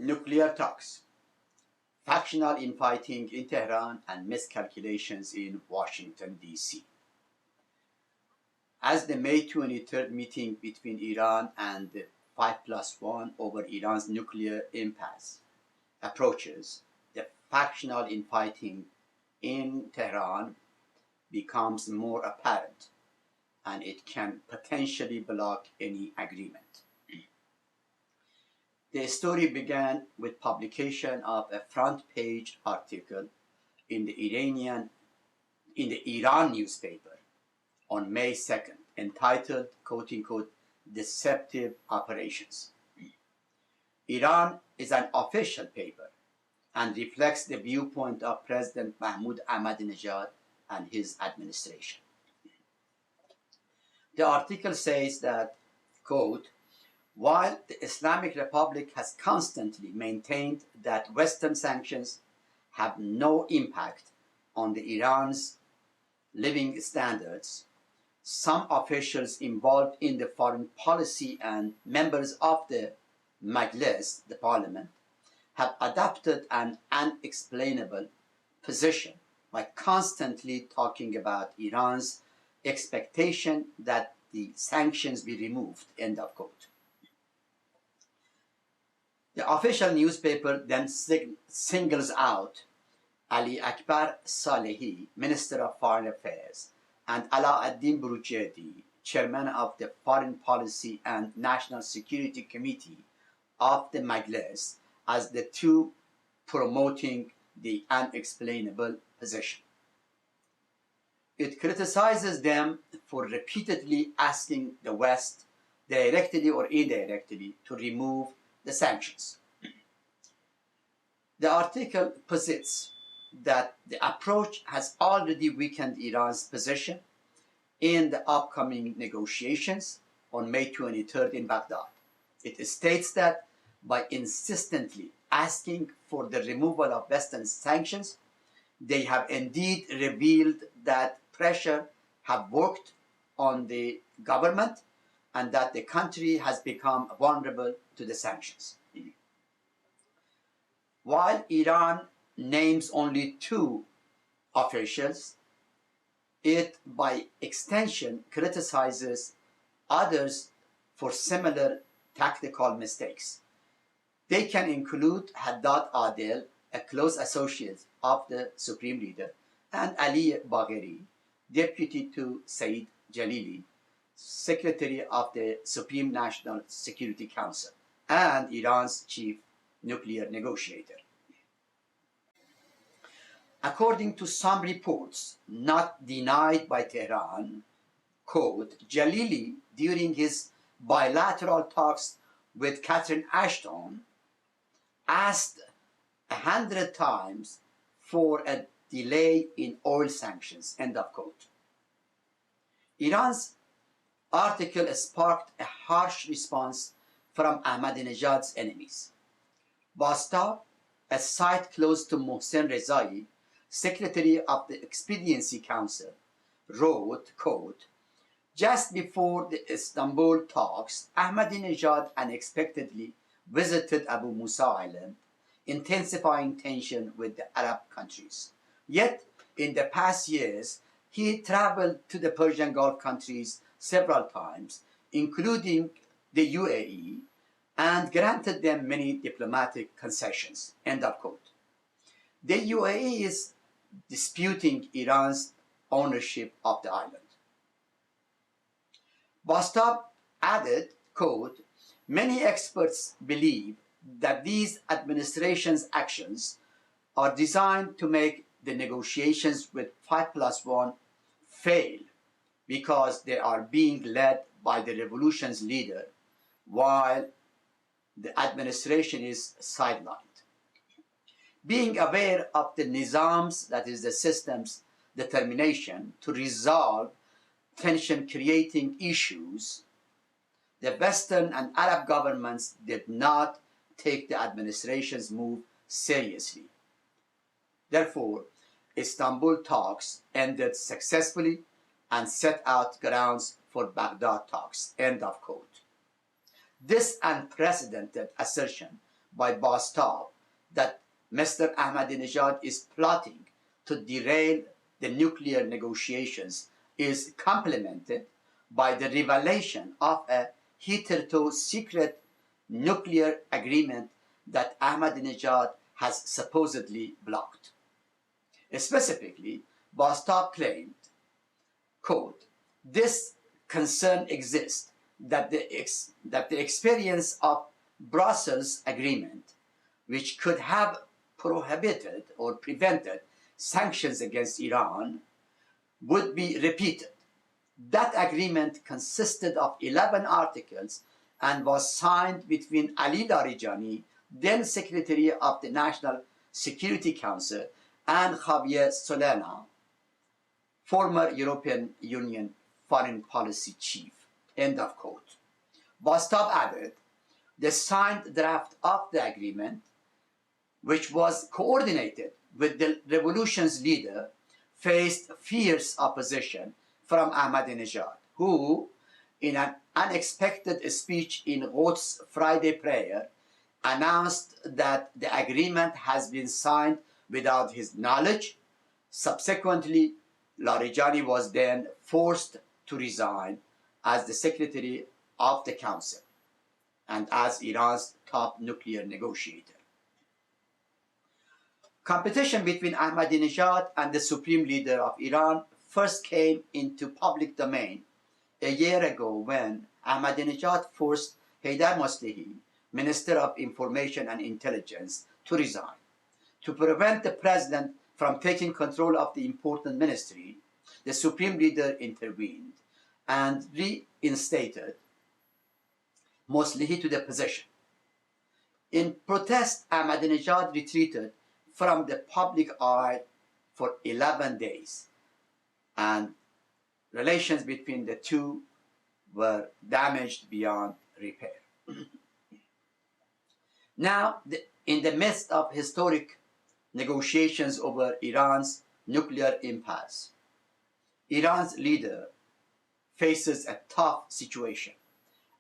Nuclear talks, factional infighting in Tehran, and miscalculations in Washington, D.C. As the May 23rd meeting between Iran and the 5+1 over Iran's nuclear impasse approaches, the factional infighting in Tehran becomes more apparent, and it can potentially block any agreement. The story began with publication of a front-page article in the Iran newspaper on May 2nd, entitled, quote-unquote, deceptive operations. Iran is an official paper and reflects the viewpoint of President Mahmoud Ahmadinejad and his administration. The article says that, quote, while the Islamic Republic has constantly maintained that Western sanctions have no impact on Iran's living standards, some officials involved in the foreign policy and members of the majles, the parliament, have adopted an unexplainable position by constantly talking about Iran's expectation that the sanctions be removed, end of quote. The official newspaper then singles out Ali Akbar Salehi, Minister of Foreign Affairs, and Alauddin Burjadi, Chairman of the Foreign Policy and National Security Committee of the Majles, as the two promoting the unexplainable position. It criticizes them for repeatedly asking the West, directly or indirectly, to remove the sanctions. The article posits that the approach has already weakened Iran's position in the upcoming negotiations on May 23rd in Baghdad. It states that by insistently asking for the removal of Western sanctions, they have indeed revealed that pressure have worked on the government and that the country has become vulnerable to the sanctions. While Iran names only two officials, it by extension criticizes others for similar tactical mistakes. They can include Haddad Adel, a close associate of the Supreme Leader, and Ali Bagheri, deputy to Saeed Jalili, Secretary of the Supreme National Security Council, and Iran's chief nuclear negotiator. According to some reports, not denied by Tehran, quote, Jalili, during his bilateral talks with Catherine Ashton, asked 100 times for a delay in oil sanctions, end of quote. Iran's article sparked a harsh response from Ahmadinejad's enemies. Bastard, a site close to Mohsen Rezai, Secretary of the Expediency Council, wrote, quote, just before the Istanbul talks, Ahmadinejad unexpectedly visited Abu Musa Island, intensifying tension with the Arab countries. Yet, in the past years, he traveled to the Persian Gulf countries several times, including the UAE, and granted them many diplomatic concessions, end of quote. The UAE is disputing Iran's ownership of the island. Bastard added, quote, many experts believe that these administration's actions are designed to make the negotiations with 5+1 fail because they are being led by the revolution's leader while the administration is sidelined. Being aware of the nizam's, that is the system's, determination to resolve tension-creating issues, the Western and Arab governments did not take the administration's move seriously. Therefore, Istanbul talks ended successfully and set out grounds for Baghdad talks, end of quote. This unprecedented assertion by Bostov that Mr. Ahmadinejad is plotting to derail the nuclear negotiations is complemented by the revelation of a hitherto secret nuclear agreement that Ahmadinejad has supposedly blocked. Specifically, Bostov claimed, quote, "This concern exists that the experience of Brussels agreement, which could have prohibited or prevented sanctions against Iran, would be repeated. That agreement consisted of 11 articles and was signed between Ali Larijani, then Secretary of the National Security Council, and Javier Solana, former European Union foreign policy chief." End of quote. Bostov added, the signed draft of the agreement, which was coordinated with the revolution's leader, faced fierce opposition from Ahmadinejad, who, in an unexpected speech in Quds Friday prayer, announced that the agreement has been signed without his knowledge. Subsequently, Larijani was then forced to resign as the Secretary of the Council and as Iran's top nuclear negotiator. Competition between Ahmadinejad and the Supreme Leader of Iran first came into public domain a year ago when Ahmadinejad forced Haydar Moslehi, Minister of Information and Intelligence, to resign. To prevent the president from taking control of the important ministry, the Supreme Leader intervened and reinstated Moslehi to the position. In protest, Ahmadinejad retreated from the public eye for 11 days, and relations between the two were damaged beyond repair. Now, in the midst of historic negotiations over Iran's nuclear impasse, Iran's leader faces a tough situation.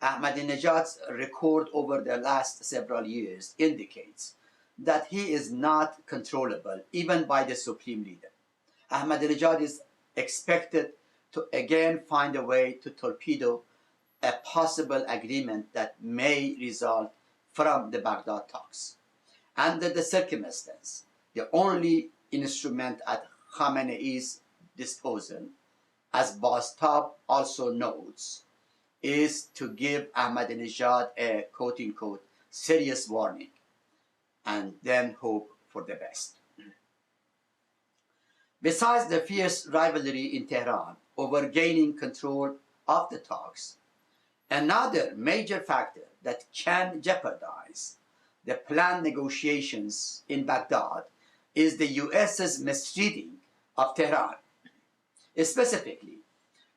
Ahmadinejad's record over the last several years indicates that he is not controllable even by the Supreme Leader. Ahmadinejad is expected to again find a way to torpedo a possible agreement that may result from the Baghdad talks. Under the circumstance, the only instrument at Khamenei's disposal, as Bostov also notes, is to give Ahmadinejad a quote-unquote serious warning and then hope for the best. Besides the fierce rivalry in Tehran over gaining control of the talks, another major factor that can jeopardize the planned negotiations in Baghdad is the US's mistreating of Tehran. Specifically,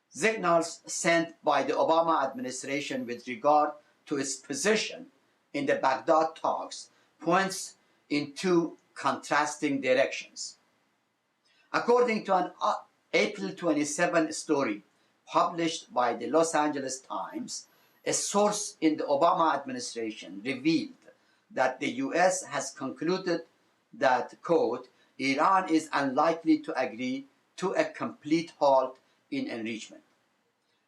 signals sent by the Obama administration with regard to its position in the Baghdad talks points in two contrasting directions. According to an April 27 story published by the Los Angeles Times, a source in the Obama administration revealed that the US has concluded that, quote, Iran is unlikely to agree to a complete halt in enrichment.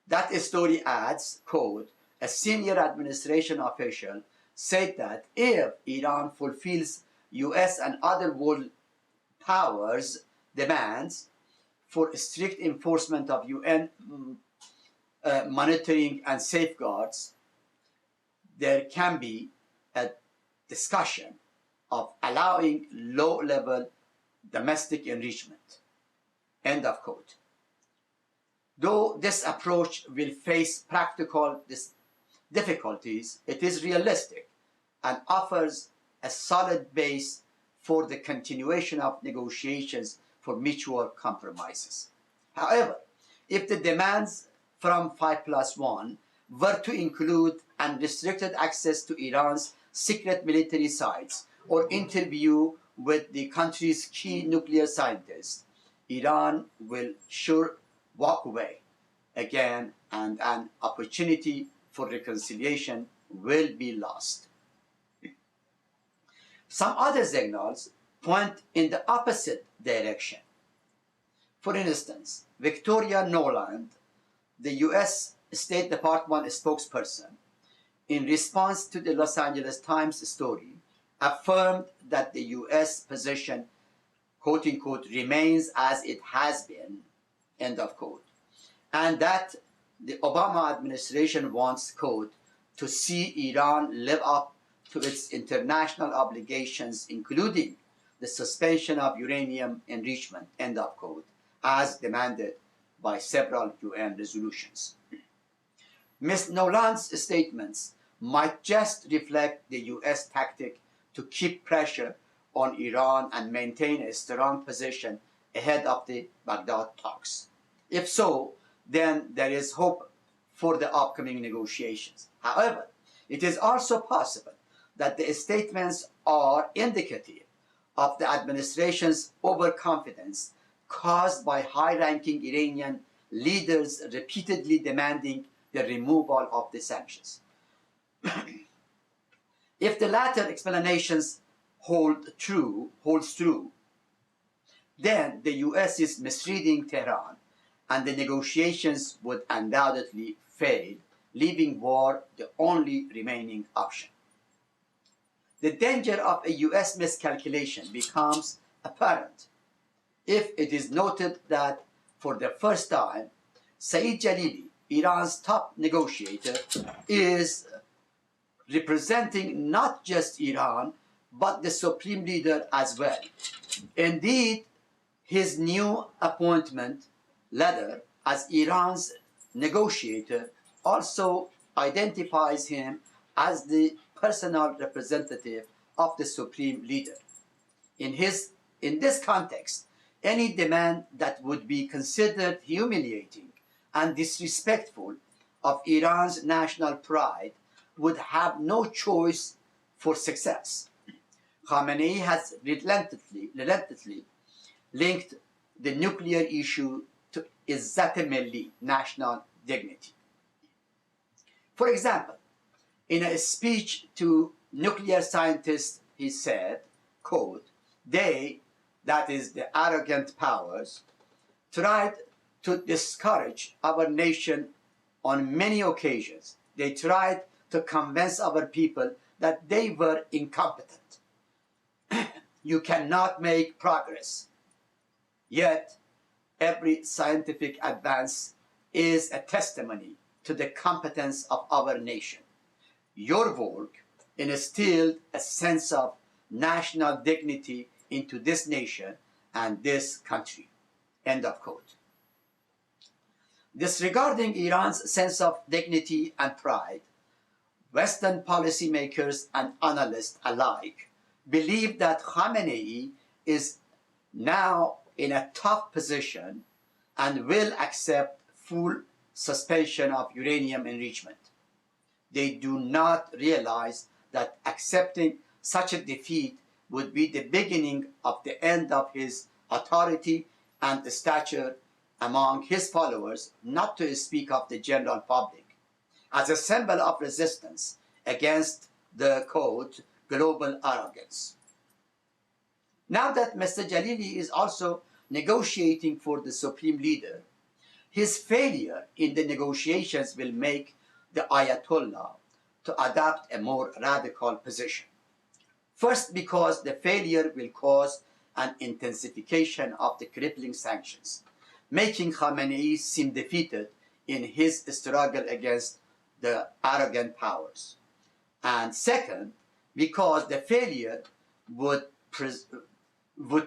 That story adds, quote, a senior administration official said that if Iran fulfills US and other world powers' demands for strict enforcement of UN monitoring and safeguards, there can be a discussion of allowing low-level domestic enrichment. End of quote. Though this approach will face practical difficulties, it is realistic and offers a solid base for the continuation of negotiations for mutual compromises. However, if the demands from 5+1 were to include unrestricted access to Iran's secret military sites or interview with the country's key nuclear scientists, Iran will sure walk away again, and an opportunity for reconciliation will be lost. Some other signals point in the opposite direction. For instance, Victoria Nuland, the US State Department spokesperson, in response to the Los Angeles Times story, affirmed that the US position, quote unquote, remains as it has been, end of quote, and that the Obama administration wants, quote, to see Iran live up to its international obligations, including the suspension of uranium enrichment, end of quote, as demanded by several UN resolutions. Ms. Noland's statements might just reflect the US tactic to keep pressure on Iran and maintain a strong position ahead of the Baghdad talks. If so, then there is hope for the upcoming negotiations. However, it is also possible that the statements are indicative of the administration's overconfidence caused by high-ranking Iranian leaders repeatedly demanding the removal of the sanctions. If the latter explanations holds true, then the US is misreading Tehran and the negotiations would undoubtedly fail, leaving war the only remaining option. The danger of a US miscalculation becomes apparent if it is noted that for the first time, Saeed Jalili, Iran's top negotiator, is representing not just Iran, but the supreme leader as well. Indeed, his new appointment letter as Iran's negotiator also identifies him as the personal representative of the supreme leader. In this context, any demand that would be considered humiliating and disrespectful of Iran's national pride would have no choice for success. Khamenei has relentlessly linked the nuclear issue to Izzat Milli, national dignity. For example, in a speech to nuclear scientists, he said, quote, "They, that is the arrogant powers, tried to discourage our nation on many occasions. They tried to convince our people that they were incompetent. You cannot make progress. Yet, every scientific advance is a testimony to the competence of our nation. Your work instilled a sense of national dignity into this nation and this country." End of quote. Disregarding Iran's sense of dignity and pride, Western policymakers and analysts alike believe that Khamenei is now in a tough position and will accept full suspension of uranium enrichment. They do not realize that accepting such a defeat would be the beginning of the end of his authority and stature among his followers, not to speak of the general public, as a symbol of resistance against the, quote, global arrogance. Now that Mr. Jalili is also negotiating for the supreme leader, his failure in the negotiations will make the Ayatollah to adopt a more radical position. First, because the failure will cause an intensification of the crippling sanctions, making Khamenei seem defeated in his struggle against the arrogant powers. And second, because the failure would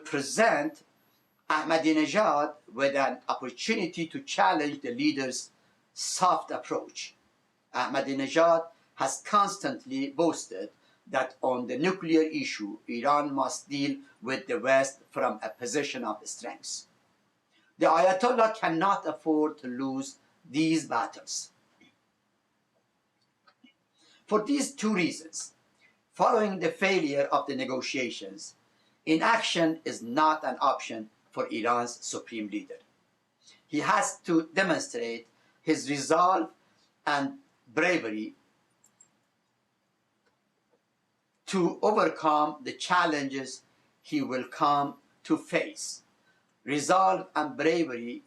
present Ahmadinejad with an opportunity to challenge the leader's soft approach. Ahmadinejad has constantly boasted that on the nuclear issue, Iran must deal with the West from a position of strength. The Ayatollah cannot afford to lose these battles. For these two reasons, following the failure of the negotiations, inaction is not an option for Iran's supreme leader. He has to demonstrate his resolve and bravery to overcome the challenges he will come to face. Resolve and bravery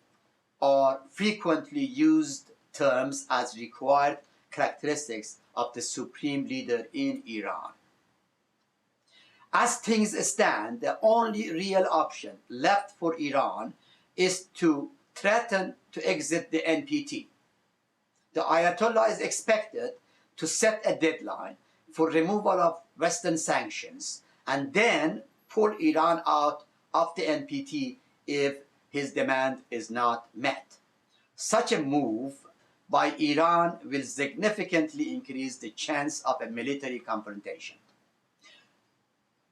are frequently used terms as required characteristics of the supreme leader in Iran. As things stand, the only real option left for Iran is to threaten to exit the NPT. The Ayatollah is expected to set a deadline for removal of Western sanctions and then pull Iran out of the NPT if his demand is not met. Such a move by Iran will significantly increase the chance of a military confrontation.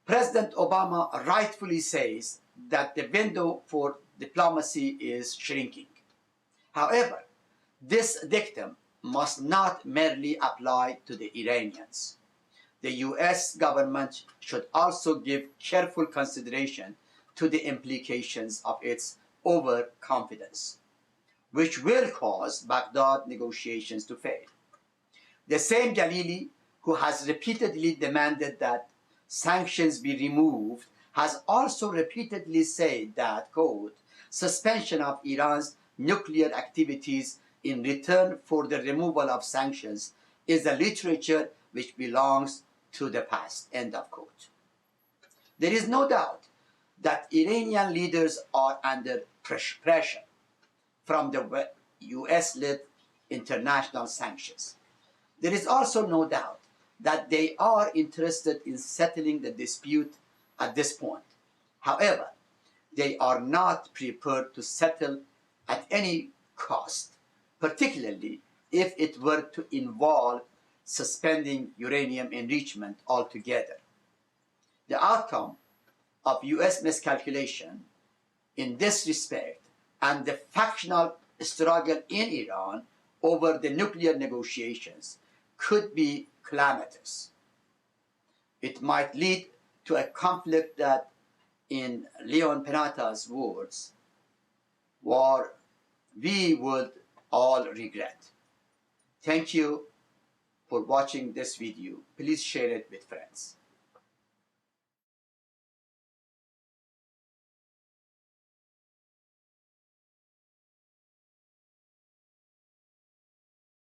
President Obama rightfully says that the window for diplomacy is shrinking. However, this dictum must not merely apply to the Iranians. The US government should also give careful consideration to the implications of its overconfidence, which will cause Baghdad negotiations to fail. The same Jalili who has repeatedly demanded that sanctions be removed has also repeatedly said that, quote, suspension of Iran's nuclear activities in return for the removal of sanctions is a literature which belongs to the past, end of quote. There is no doubt that Iranian leaders are under pressure from the US-led international sanctions. There is also no doubt that they are interested in settling the dispute at this point. However, they are not prepared to settle at any cost, particularly if it were to involve suspending uranium enrichment altogether. The outcome of US miscalculation in this respect and the factional struggle in Iran over the nuclear negotiations could be calamitous. It might lead to a conflict that, in Leon Pannetta's words, we would all regret. Thank you for watching this video. Please share it with friends.